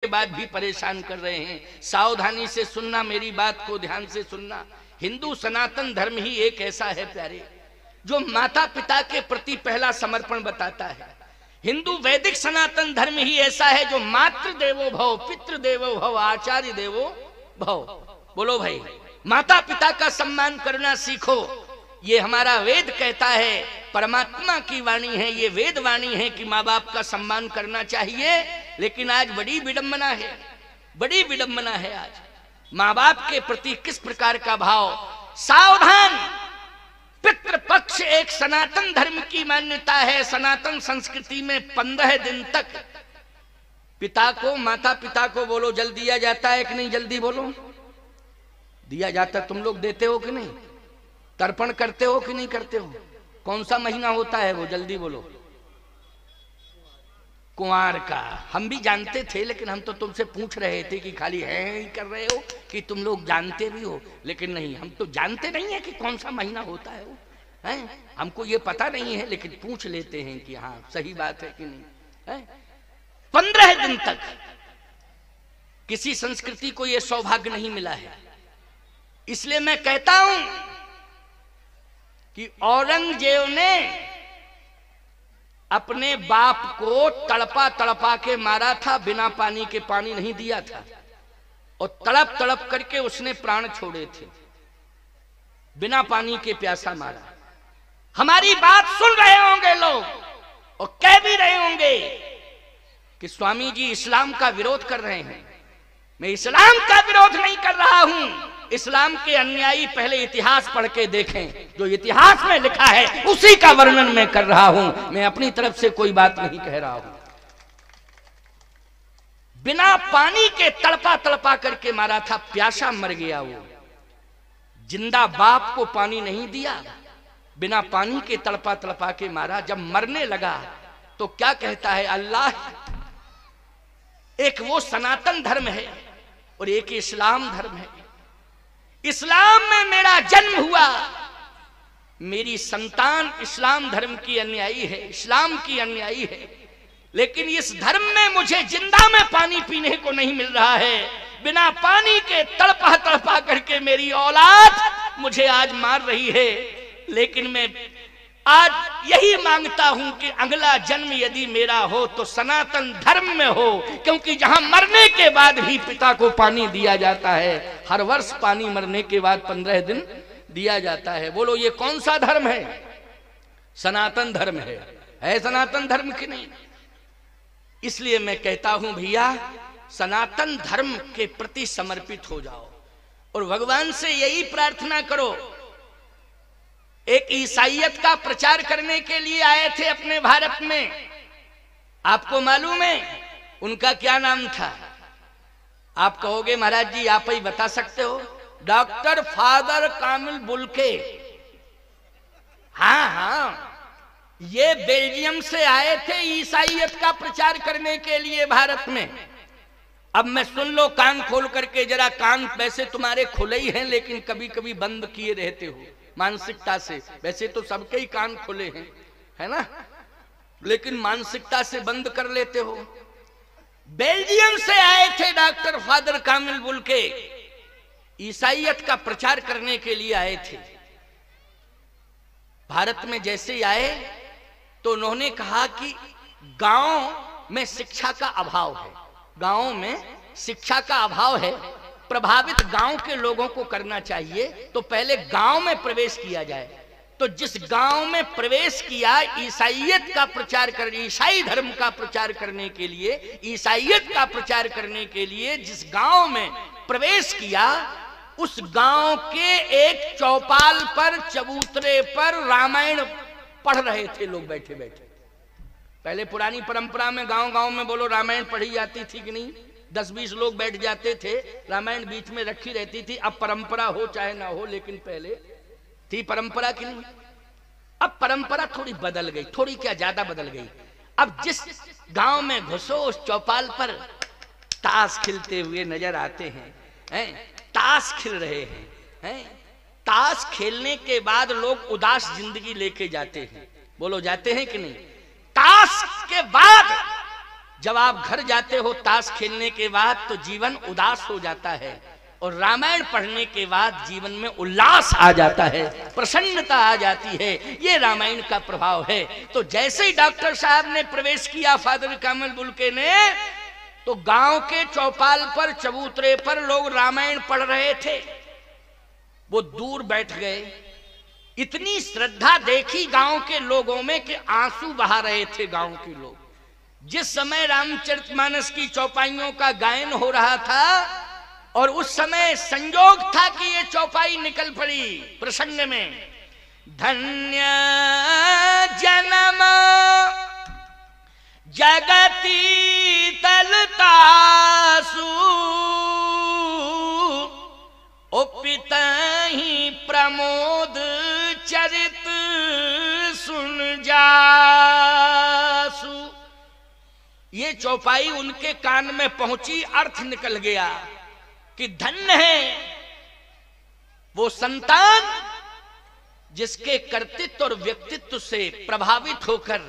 के बाद भी परेशान कर रहे हैं। सावधानी से सुनना, मेरी बात को ध्यान से सुनना। हिंदू सनातन धर्म ही एक ऐसा है प्यारे जो माता पिता के प्रति पहला समर्पण बताता है। हिंदू वैदिक सनातन धर्म ही ऐसा है जो मातृ देवो भव, पितृ देवो भव, आचार्य देवो भव। बोलो भाई, माता पिता का सम्मान करना सीखो। ये हमारा वेद कहता है, परमात्मा की वाणी है, ये वेद वाणी है कि माँ बाप का सम्मान करना चाहिए। लेकिन आज बड़ी विडंबना है, बड़ी विडंबना है आज माँ बाप के प्रति किस प्रकार का भाव। सावधान, पितृपक्ष एक सनातन धर्म की मान्यता है। सनातन संस्कृति में 15 दिन तक पिता को, माता पिता को बोलो जल दिया जाता है कि नहीं? जल्दी बोलो, दिया जाता? तुम लोग देते हो कि नहीं? तर्पण करते हो कि नहीं करते हो? कौन सा महीना होता है वो? जल्दी बोलो। कुंवार का। हम भी जानते थे, लेकिन हम तो तुमसे पूछ रहे थे कि खाली है ही कर रहे हो कि तुम लोग जानते भी हो। लेकिन नहीं, हम तो जानते नहीं है कि कौन सा महीना होता है वो, है? हमको ये पता नहीं है, लेकिन पूछ लेते हैं कि हाँ सही बात है कि नहीं है? 15 दिन तक किसी संस्कृति को यह सौभाग्य नहीं मिला है। इसलिए मैं कहता हूं कि औरंगजेब ने अपने बाप को तड़पा तड़पा के मारा था, बिना पानी के, पानी नहीं दिया था, और तड़प तड़प करके उसने प्राण छोड़े थे, बिना पानी के प्यासा मारा। हमारी बात सुन रहे होंगे लोग और कह भी रहे होंगे कि स्वामी जी इस्लाम का विरोध कर रहे हैं। मैं इस्लाम का विरोध नहीं कर रहा हूं। इस्लाम के अनुयायी पहले इतिहास पढ़ के देखें, जो इतिहास में लिखा है उसी का वर्णन मैं कर रहा हूं। मैं अपनी तरफ से कोई बात नहीं कह रहा हूं। बिना पानी के तड़पा तड़पा करके मारा था, प्यासा मर गया वो। जिंदा बाप को पानी नहीं दिया, बिना पानी के तड़पा तड़पा के मारा। जब मरने लगा तो क्या कहता है अल्लाह? एक वो सनातन धर्म है और एक इस्लाम धर्म है। इस्लाम में मेरा जन्म हुआ, मेरी संतान इस्लाम धर्म की अनुयायी है, इस्लाम की अनुयायी है। लेकिन इस धर्म में मुझे जिंदा में पानी पीने को नहीं मिल रहा है। बिना पानी के तड़पा तड़पा करके मेरी औलाद मुझे आज मार रही है। लेकिन मैं आज यही मांगता हूं कि अगला जन्म यदि मेरा हो तो सनातन धर्म में हो, क्योंकि जहां मरने के बाद भी पिता को पानी दिया जाता है। हर वर्ष पानी मरने के बाद 15 दिन दिया जाता है। बोलो ये कौन सा धर्म है? सनातन धर्म है सनातन धर्म की नहीं? इसलिए मैं कहता हूं भैया, सनातन धर्म के प्रति समर्पित हो जाओ और भगवान से यही प्रार्थना करो। एक ईसाईयत का प्रचार करने के लिए आए थे अपने भारत में। आपको मालूम है उनका क्या नाम था? आप कहोगे महाराज जी आप ही बता सकते हो। डॉक्टर फादर कामिल बुल्के। हाँ हाँ, ये बेल्जियम से आए थे ईसाईयत का प्रचार करने के लिए भारत में। अब मैं सुन लो कान खोल करके जरा। कान वैसे तुम्हारे खुले ही हैं, लेकिन कभी कभी बंद किए रहते हो मानसिकता से। वैसे तो सबके ही कान खुले हैं, है ना, लेकिन मानसिकता से बंद कर लेते हो। बेल्जियम से आए थे डॉक्टर फादर कामिल बुल्के, ईसाईयत का प्रचार करने के लिए आए थे। भारत में जैसे ही आए तो उन्होंने कहा कि गांव में शिक्षा का अभाव है, गांव में शिक्षा का अभाव है, प्रभावित गांव के लोगों को करना चाहिए। तो पहले गांव में प्रवेश किया जाए। तो जिस गांव में प्रवेश किया ईसाईयत का प्रचार कर, ईसाई धर्म का प्रचार करने के लिए, ईसाईयत का प्रचार करने के लिए जिस गांव में प्रवेश किया, उस गांव के एक चौपाल पर, चबूतरे पर रामायण पढ़ रहे थे लोग बैठे बैठे। पहले पुरानी परंपरा में गांव गांव में बोलो रामायण पढ़ी जाती थी कि नहीं? 10-20 लोग बैठ जाते थे, रामायण बीच में रखी रहती थी। अब परंपरा हो चाहे ना हो, लेकिन पहले थी परंपरा की नहीं? अब परंपरा थोड़ी बदल गई, थोड़ी क्या ज्यादा बदल गई। अब जिस गांव में घुसो उस चौपाल पर ताश खिलते हुए नजर आते हैं, ताश खिल रहे हैं। ताश खेलने के बाद लोग उदास जिंदगी लेके जाते हैं। बोलो जाते हैं कि नहीं? ताश के बाद जब आप घर जाते हो ताश खेलने के बाद तो जीवन उदास हो जाता है, और रामायण पढ़ने के बाद जीवन में उल्लास आ जाता है, प्रसन्नता आ जाती है। ये रामायण का प्रभाव है। तो जैसे ही डॉक्टर साहब ने प्रवेश किया फादर कामिल बुल्के ने, तो गांव के चौपाल पर चबूतरे पर लोग रामायण पढ़ रहे थे। वो दूर बैठ गए। इतनी श्रद्धा देखी गांव के लोगों में कि आंसू बहा रहे थे गांव के लोग। जिस समय रामचरितमानस की चौपाइयों का गायन हो रहा था और उस समय संयोग था कि ये चौपाई निकल पड़ी प्रसंग में, धन्य जन्म जगती तलतासु उपितहि प्रमोद चरित सुन जासु। ये चौपाई उनके कान में पहुंची, अर्थ निकल गया कि धन्य है वो संतान जिसके कर्तृत्व और व्यक्तित्व से प्रभावित होकर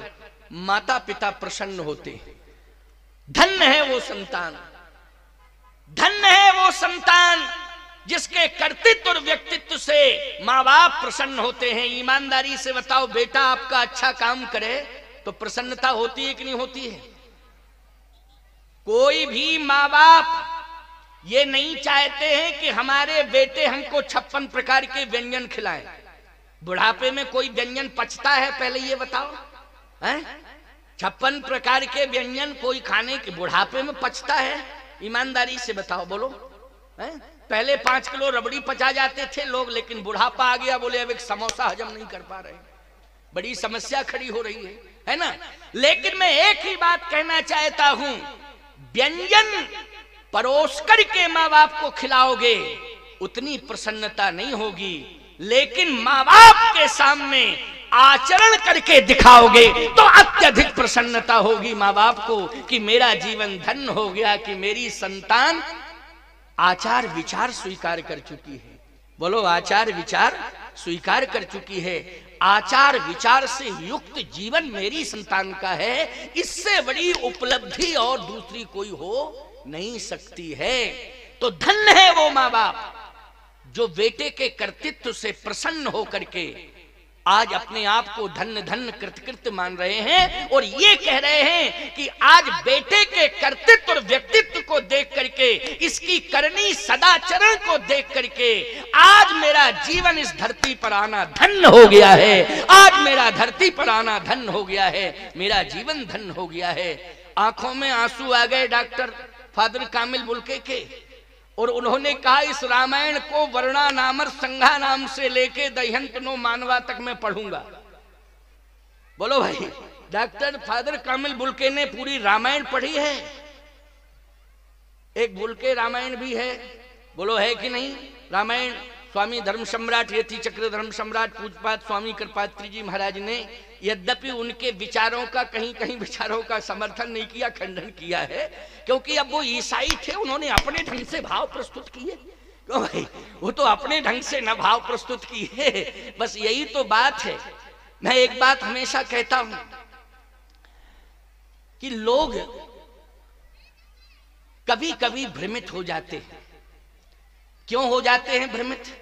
माता पिता प्रसन्न होते हैं। धन्य है वो संतान, धन्य है वो संतान जिसके कर्तृत्व और व्यक्तित्व से माँ बाप प्रसन्न होते हैं। ईमानदारी से बताओ, बेटा आपका अच्छा काम करे तो प्रसन्नता होती है कि नहीं होती है? कोई भी माँ बाप ये नहीं चाहते हैं कि हमारे बेटे हमको 56 प्रकार के व्यंजन खिलाएं। बुढ़ापे में कोई व्यंजन पचता है? पहले ये बताओ, हैं? 56 प्रकार के व्यंजन कोई खाने के बुढ़ापे में पचता है? ईमानदारी से बताओ, बोलो, हैं? पहले 5 किलो रबड़ी पचा जाते थे लोग, लेकिन बुढ़ापा आ गया, बोले अब एक समोसा हजम नहीं कर पा रहे। बड़ी समस्या खड़ी हो रही है ना? लेकिन मैं एक ही बात कहना चाहता हूं, व्यंजन परोस करके माँ बाप को खिलाओगे उतनी प्रसन्नता नहीं होगी, लेकिन माँ बाप के सामने आचरण करके दिखाओगे तो अत्यधिक प्रसन्नता होगी माँ बाप को कि मेरा जीवन धन्य हो गया, कि मेरी संतान आचार विचार स्वीकार कर चुकी है। बोलो, आचार विचार स्वीकार कर चुकी है। आचार विचार से युक्त जीवन मेरी संतान का है। इससे बड़ी उपलब्धि और दूसरी कोई हो नहीं सकती है। तो धन्य है वो माँ बाप जो बेटे के कर्तृत्व से प्रसन्न होकर के आज अपने आप को धन्य धन्य कृतकृत मान रहे हैं, और ये कह रहे हैं कि आज बेटे के कर्तृत्व और व्यक्तित्व को देख करके, इसकी करनी सदाचरण को देख करके आज मेरा जीवन इस धरती पर आना धन्य हो गया है। आज मेरा धरती पर आना धन्य हो गया है, मेरा जीवन धन्य हो गया है। आंखों में आंसू आ गए डॉक्टर फादर कामिल बुल्के के, और उन्होंने कहा इस रामायण को वर्णा नामर संघा नाम से लेके दह्यंत नो मानवा तक मैं पढ़ूंगा। बोलो भाई, डॉक्टर फादर कामिल बुल्के ने पूरी रामायण पढ़ी है? एक बुल्के रामायण भी है, बोलो है कि नहीं? रामायण स्वामी धर्म सम्राट यति चक्र धर्म सम्राट पूजपात स्वामी कृपात्री जी महाराज ने यद्यपि उनके विचारों का कहीं कहीं विचारों का समर्थन नहीं किया, खंडन किया है, क्योंकि अब वो ईसाई थे, उन्होंने अपने ढंग से भाव प्रस्तुत किए। क्यों भाई, वो तो अपने ढंग से न भाव प्रस्तुत किए। बस यही तो बात है। मैं एक बात हमेशा कहता हूं कि लोग कभी कभी भ्रमित हो जाते हैं। क्यों हो जाते हैं भ्रमित?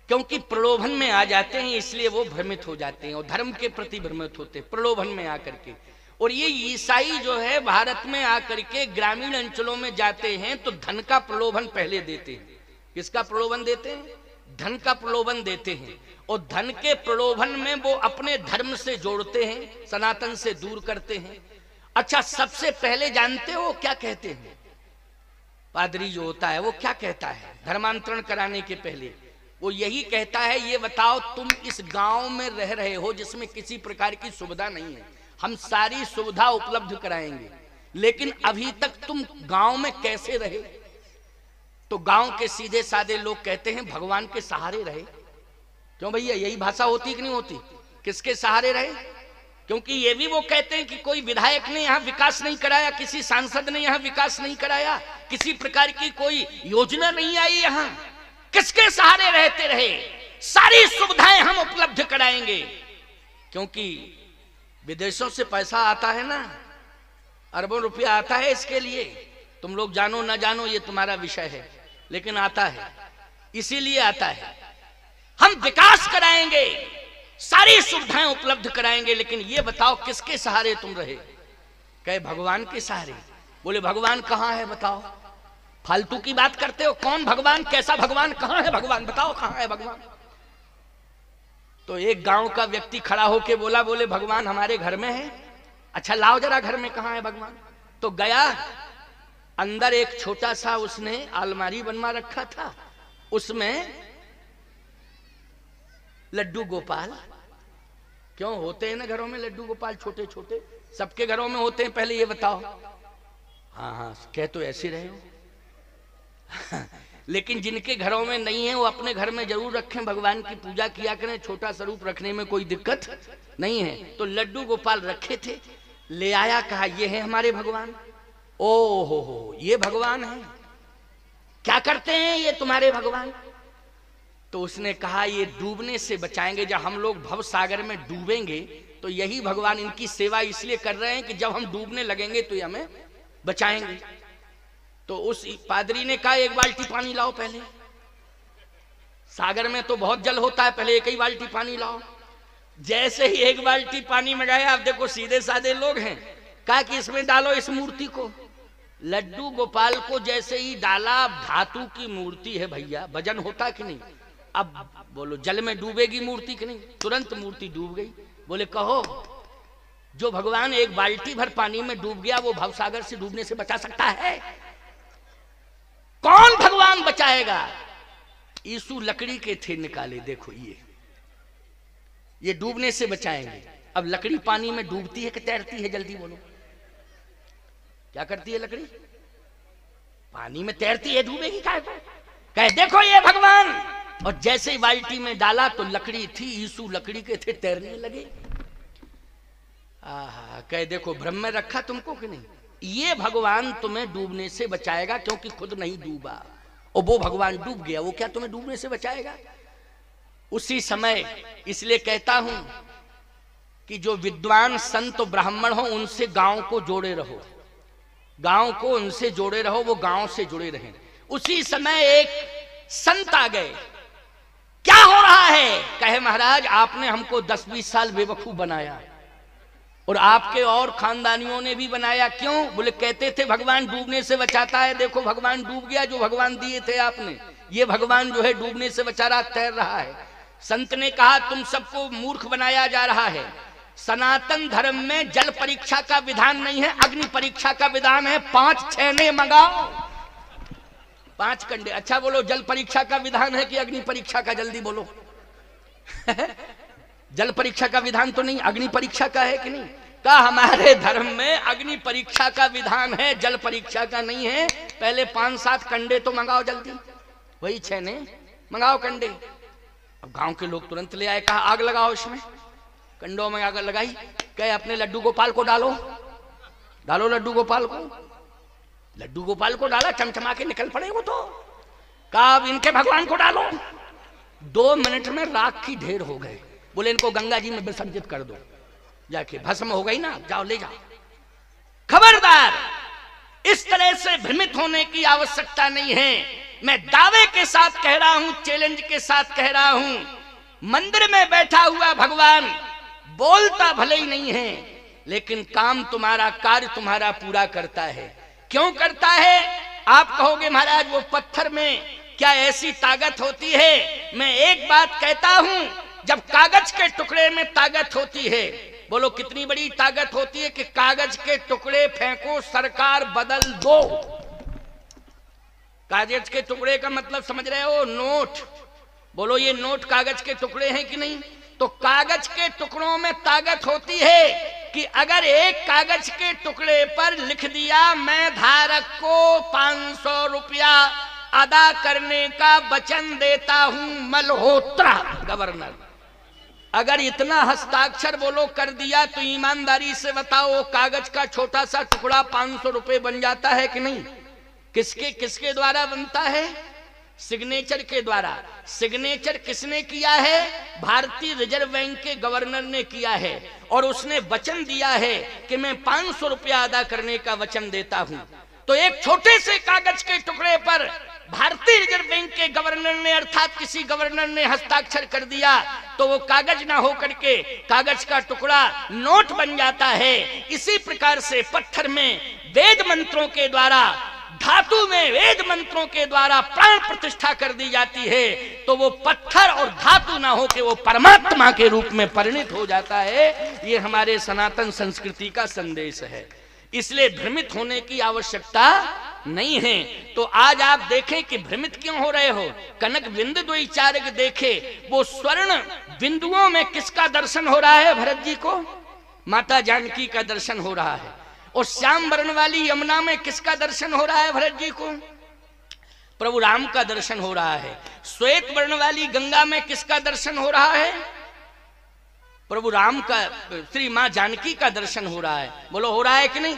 क्योंकि प्रलोभन में आ जाते हैं, इसलिए वो भ्रमित हो जाते हैं और धर्म के प्रति भ्रमित होते हैं प्रलोभन में आकर के। और ये ईसाई जो है भारत में आकर के ग्रामीण अंचलों में जाते हैं तो धन का प्रलोभन पहले देते हैं। किसका प्रलोभन देते हैं? धन का प्रलोभन देते हैं, और धन के प्रलोभन में वो अपने धर्म से जोड़ते हैं, सनातन से दूर करते हैं। अच्छा, सबसे पहले जानते हो क्या कहते हैं? पादरी जो होता है वो क्या कहता है धर्मांतरण कराने के पहले? वो यही कहता है, ये बताओ तुम इस गांव में रह रहे हो जिसमें किसी प्रकार की सुविधा नहीं है, हम सारी सुविधा उपलब्ध कराएंगे, लेकिन अभी तक तुम गांव में कैसे रहे? तो गांव के सीधे साधे लोग कहते हैं भगवान के सहारे रहे। क्यों भैया, यही भाषा होती कि नहीं होती? किसके सहारे रहे? क्योंकि ये भी वो कहते हैं कि कोई विधायक ने यहाँ विकास नहीं कराया, किसी सांसद ने यहाँ विकास नहीं कराया, किसी प्रकार की कोई योजना नहीं आई यहाँ। किसके सहारे रहते रहे? सारी सुविधाएं हम उपलब्ध कराएंगे, क्योंकि विदेशों से पैसा आता है ना, अरबों रुपया आता है इसके लिए। तुम लोग जानो ना जानो ये तुम्हारा विषय है, लेकिन आता है, इसीलिए आता है। हम विकास कराएंगे, सारी सुविधाएं उपलब्ध कराएंगे, लेकिन ये बताओ किसके सहारे तुम रहे? कहे भगवान के सहारे। बोले भगवान कहाँ है बताओ? फालतू की बात करते हो। कौन भगवान? कैसा भगवान? कहाँ है भगवान? बताओ कहाँ है भगवान? तो एक गांव का व्यक्ति खड़ा होके बोला, बोले भगवान हमारे घर में है। अच्छा लाओ जरा घर में कहाँ है भगवान। तो गया, अंदर एक छोटा सा उसने अलमारी बनवा रखा था, उसमें लड्डू गोपाल, क्यों होते हैं ना घरों में लड्डू गोपाल छोटे छोटे, सबके घरों में होते हैं। पहले ये बताओ। हाँ हाँ कह तो ऐसे रहे हो लेकिन जिनके घरों में नहीं है वो अपने घर में जरूर रखें, भगवान की पूजा किया करें, छोटा स्वरूप रखने में कोई दिक्कत नहीं है। तो लड्डू गोपाल रखे थे, ले आया, कहा ये है हमारे भगवान। ओ हो ये भगवान है, क्या करते हैं ये तुम्हारे भगवान? तो उसने कहा ये डूबने से बचाएंगे। जब हम लोग भव सागर में डूबेंगे तो यही भगवान इनकी सेवा इसलिए कर रहे हैं कि जब हम डूबने लगेंगे तो ये हमें बचाएंगे। तो उस पादरी ने कहा एक बाल्टी पानी लाओ पहले, सागर में तो बहुत जल होता है, पहले एक ही बाल्टी पानी लाओ। जैसे ही एक बाल्टी पानी मंगाया, आप देखो सीधे साधे लोग हैं, कहा कि इसमें डालो इस मूर्ति को। लड्डू गोपाल को जैसे ही डाला, धातु की मूर्ति है भैया, वजन होता कि नहीं? अब बोलो जल में डूबेगी मूर्ति कि नहीं? तुरंत मूर्ति डूब गई। बोले कहो जो भगवान एक बाल्टी भर पानी में डूब गया वो भवसागर से डूबने से बचा सकता है? कौन भगवान बचाएगा? यीशु लकड़ी के थे निकाले, देखो ये डूबने से बचाएंगे। अब लकड़ी पानी में डूबती है कि तैरती है? जल्दी बोलो, क्या करती है लकड़ी? पानी में तैरती है, डूबेगी क्या? कहे देखो ये भगवान। और जैसे ही बाल्टी में डाला तो लकड़ी थी, यीशु लकड़ी के थे, तैरने लगे। आहा, कहे देखो भ्रम में रखा तुमको कि नहीं? ये भगवान तुम्हें डूबने से बचाएगा, क्योंकि खुद नहीं डूबा और वो भगवान डूब गया, वो क्या तुम्हें डूबने से बचाएगा? उसी समय इसलिए कहता हूं कि जो विद्वान संत ब्राह्मण हो उनसे गांव को जोड़े रहो, गांव को उनसे जोड़े रहो, वो गांव से जुड़े रहें। उसी समय एक संत आ गए, क्या हो रहा है? कहे महाराज आपने हमको 10-20 साल बेवकूफ बनाया और आपके और खानदानियों ने भी बनाया। क्यों? बोले कहते थे भगवान डूबने से बचाता है, देखो भगवान डूब गया, जो भगवान दिए थे आपने, ये भगवान जो है डूबने से बचा रहा, तैर रहा है। संत ने कहा तुम सबको मूर्ख बनाया जा रहा है। सनातन धर्म में जल परीक्षा का विधान नहीं है, अग्नि परीक्षा का विधान है। 5 छेने मंगाओ, 5 कंडे। अच्छा बोलो जल परीक्षा का विधान है कि अग्नि परीक्षा का? जल्दी बोलो जल परीक्षा का विधान तो नहीं, अग्नि परीक्षा का है कि नहीं? का हमारे धर्म में अग्नि परीक्षा का विधान है, जल परीक्षा का नहीं है। पहले 5-7 कंडे तो मंगाओ जल्दी, वही छेने मंगाओ कंडे। अब गांव के लोग तुरंत ले आए, कहा आग लगाओ इसमें। कंडों में आग लगाई, कहे अपने लड्डू गोपाल को डालो, डालो लड्डू गोपाल को। लड्डू गोपाल को डाला, चमचमा के निकल पड़े वो तो। कहा अब इनके भगवान को डालो। 2 मिनट में राख की ढेर हो गए। बोले इनको गंगा जी में विसर्जित कर दो जाके, भस्म हो गई ना, जाओ ले जाओ। खबरदार, इस तरह से भ्रमित होने की आवश्यकता नहीं है। मैं दावे के साथ कह रहा हूं, चैलेंज के साथ कह रहा हूं, मंदिर में बैठा हुआ भगवान बोलता भले ही नहीं है, लेकिन काम तुम्हारा, कार्य तुम्हारा पूरा करता है। क्यों करता है? आप कहोगे महाराज वो पत्थर में क्या ऐसी ताकत होती है? मैं एक बात कहता हूं, जब कागज के टुकड़े में ताकत होती है, बोलो कितनी बड़ी ताकत होती है कि कागज के टुकड़े फेंको, सरकार बदल दो। कागज के टुकड़े का मतलब समझ रहे हो? नोट। बोलो ये नोट कागज के टुकड़े हैं कि नहीं? तो कागज के टुकड़ों में ताकत होती है कि अगर एक कागज के टुकड़े पर लिख दिया मैं धारक को 500 रुपया अदा करने का वचन देता हूं मल्होत्रा गवर्नर, अगर इतना हस्ताक्षर बोलो कर दिया तो ईमानदारी से बताओ कागज का छोटा सा टुकड़ा 500 रुपए बन जाता है कि नहीं? किसके किसके द्वारा बनता है? सिग्नेचर के द्वारा। सिग्नेचर किसने किया है? भारतीय रिजर्व बैंक के गवर्नर ने किया है, और उसने वचन दिया है कि मैं 500 रुपया अदा करने का वचन देता हूं। तो एक छोटे से कागज के टुकड़े पर भारतीय रिजर्व बैंक के गवर्नर ने, अर्थात किसी गवर्नर ने हस्ताक्षर कर दिया, तो वो कागज ना होकर के कागज का टुकड़ा नोट बन जाता है। इसी प्रकार से पत्थर में वेद मंत्रों के द्वारा, धातु में वेद मंत्रों के द्वारा प्राण प्रतिष्ठा कर दी जाती है, तो वो पत्थर और धातु ना हो के वो परमात्मा के रूप में परिणित हो जाता है। ये हमारे सनातन संस्कृति का संदेश है। इसलिए भ्रमित होने की आवश्यकता नहीं है। तो आज आप देखें कि भ्रमित क्यों हो रहे हो? कनक बिंदु द्वैचारिक देखे, वो स्वर्ण बिंदुओं में किसका दर्शन हो रहा है भरत जी को? माता जानकी का दर्शन हो रहा है। और श्याम वर्ण वाली यमुना में किसका दर्शन हो रहा है भरत जी को? प्रभु राम का दर्शन हो रहा है। श्वेत वर्ण वाली गंगा में किसका दर्शन हो रहा है? प्रभु राम का, श्री मां जानकी का दर्शन हो रहा है। बोलो हो रहा है कि नहीं?